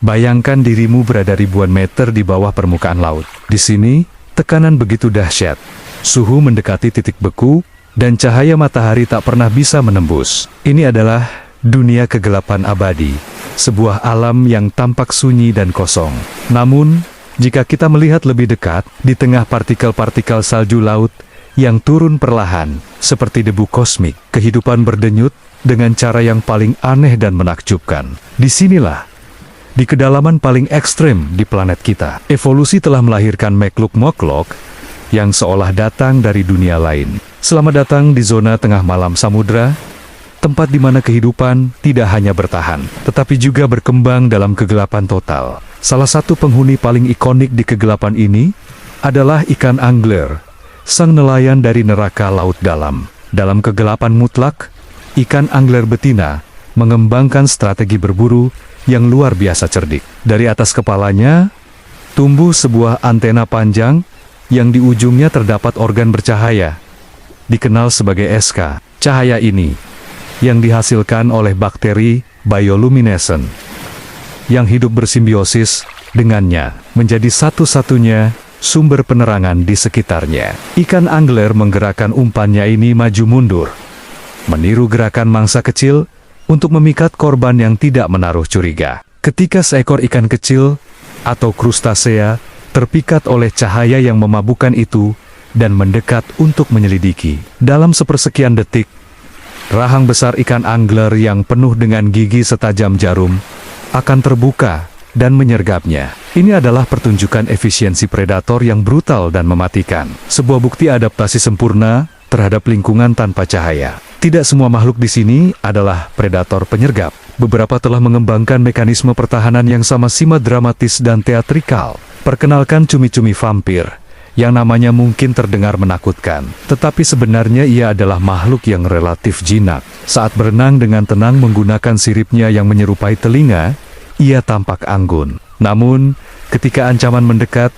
Bayangkan dirimu berada ribuan meter di bawah permukaan laut. Di sini, tekanan begitu dahsyat. Suhu mendekati titik beku, dan cahaya matahari tak pernah bisa menembus. Ini adalah dunia kegelapan abadi, sebuah alam yang tampak sunyi dan kosong. Namun, jika kita melihat lebih dekat, di tengah partikel-partikel salju laut yang turun perlahan, seperti debu kosmik, kehidupan berdenyut dengan cara yang paling aneh dan menakjubkan. Disinilah, di kedalaman paling ekstrem di planet kita, evolusi telah melahirkan makhluk-makhluk yang seolah datang dari dunia lain. Selamat datang di zona tengah malam samudra, tempat di mana kehidupan tidak hanya bertahan, tetapi juga berkembang dalam kegelapan total. Salah satu penghuni paling ikonik di kegelapan ini adalah ikan angler, sang nelayan dari neraka laut dalam. Dalam kegelapan mutlak, ikan angler betina mengembangkan strategi berburu yang luar biasa cerdik. Dari atas kepalanya, tumbuh sebuah antena panjang yang di ujungnya terdapat organ bercahaya, dikenal sebagai SK. Cahaya ini, yang dihasilkan oleh bakteri bioluminescent, yang hidup bersimbiosis dengannya, menjadi satu-satunya sumber penerangan di sekitarnya. Ikan angler menggerakkan umpannya ini maju mundur, meniru gerakan mangsa kecil untuk memikat korban yang tidak menaruh curiga. Ketika seekor ikan kecil atau krustasea terpikat oleh cahaya yang memabukkan itu dan mendekat untuk menyelidiki, dalam sepersekian detik, rahang besar ikan angler yang penuh dengan gigi setajam jarum akan terbuka dan menyergapnya. Ini adalah pertunjukan efisiensi predator yang brutal dan mematikan. Sebuah bukti adaptasi sempurna terhadap lingkungan tanpa cahaya. Tidak semua makhluk di sini adalah predator penyergap. Beberapa telah mengembangkan mekanisme pertahanan yang sama-sama dramatis dan teatrikal. Perkenalkan cumi-cumi vampir, yang namanya mungkin terdengar menakutkan, tetapi sebenarnya ia adalah makhluk yang relatif jinak. Saat berenang dengan tenang menggunakan siripnya yang menyerupai telinga, ia tampak anggun. Namun, ketika ancaman mendekat,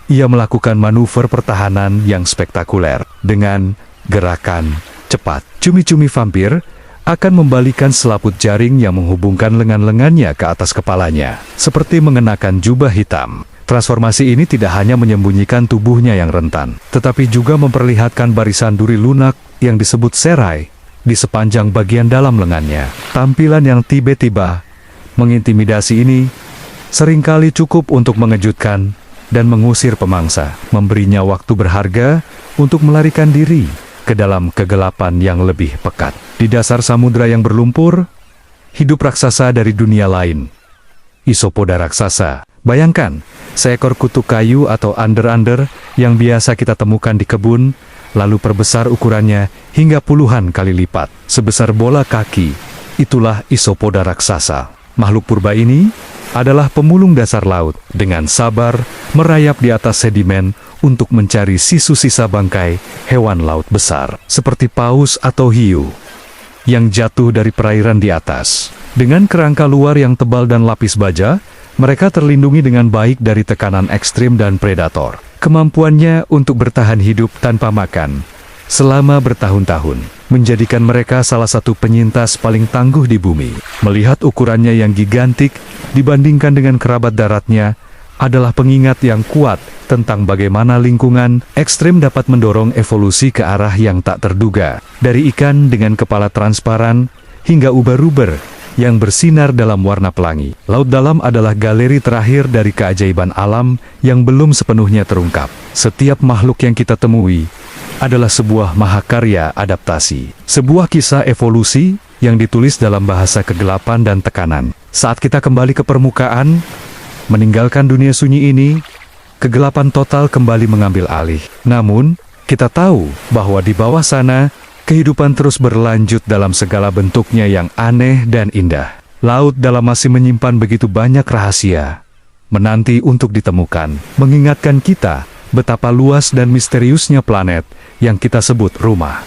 ia melakukan manuver pertahanan yang spektakuler. Dengan gerakan cepat, cumi-cumi vampir akan membalikan selaput jaring yang menghubungkan lengan-lengannya ke atas kepalanya, seperti mengenakan jubah hitam. Transformasi ini tidak hanya menyembunyikan tubuhnya yang rentan, tetapi juga memperlihatkan barisan duri lunak yang disebut serai di sepanjang bagian dalam lengannya. Tampilan yang tiba-tiba mengintimidasi ini seringkali cukup untuk mengejutkan dan mengusir pemangsa, memberinya waktu berharga untuk melarikan diri ke dalam kegelapan yang lebih pekat. Di dasar samudra yang berlumpur, hidup raksasa dari dunia lain, isopoda raksasa. Bayangkan, seekor kutu kayu atau under-under yang biasa kita temukan di kebun, lalu perbesar ukurannya hingga puluhan kali lipat, sebesar bola kaki. Itulah isopoda raksasa. Makhluk purba ini adalah pemulung dasar laut, dengan sabar merayap di atas sedimen untuk mencari sisa-sisa bangkai hewan laut besar, seperti paus atau hiu, yang jatuh dari perairan di atas. Dengan kerangka luar yang tebal dan lapis baja, mereka terlindungi dengan baik dari tekanan ekstrim dan predator. Kemampuannya untuk bertahan hidup tanpa makan selama bertahun-tahun menjadikan mereka salah satu penyintas paling tangguh di bumi. Melihat ukurannya yang gigantik dibandingkan dengan kerabat daratnya adalah pengingat yang kuat tentang bagaimana lingkungan ekstrim dapat mendorong evolusi ke arah yang tak terduga. Dari ikan dengan kepala transparan hingga ubur-ubur yang bersinar dalam warna pelangi, laut dalam adalah galeri terakhir dari keajaiban alam yang belum sepenuhnya terungkap. Setiap makhluk yang kita temui adalah sebuah mahakarya adaptasi, sebuah kisah evolusi yang ditulis dalam bahasa kegelapan dan tekanan. Saat kita kembali ke permukaan, meninggalkan dunia sunyi ini, kegelapan total kembali mengambil alih. Namun, kita tahu bahwa di bawah sana, kehidupan terus berlanjut dalam segala bentuknya yang aneh dan indah. Laut dalam masih menyimpan begitu banyak rahasia, menanti untuk ditemukan, mengingatkan kita betapa luas dan misteriusnya planet yang kita sebut rumah.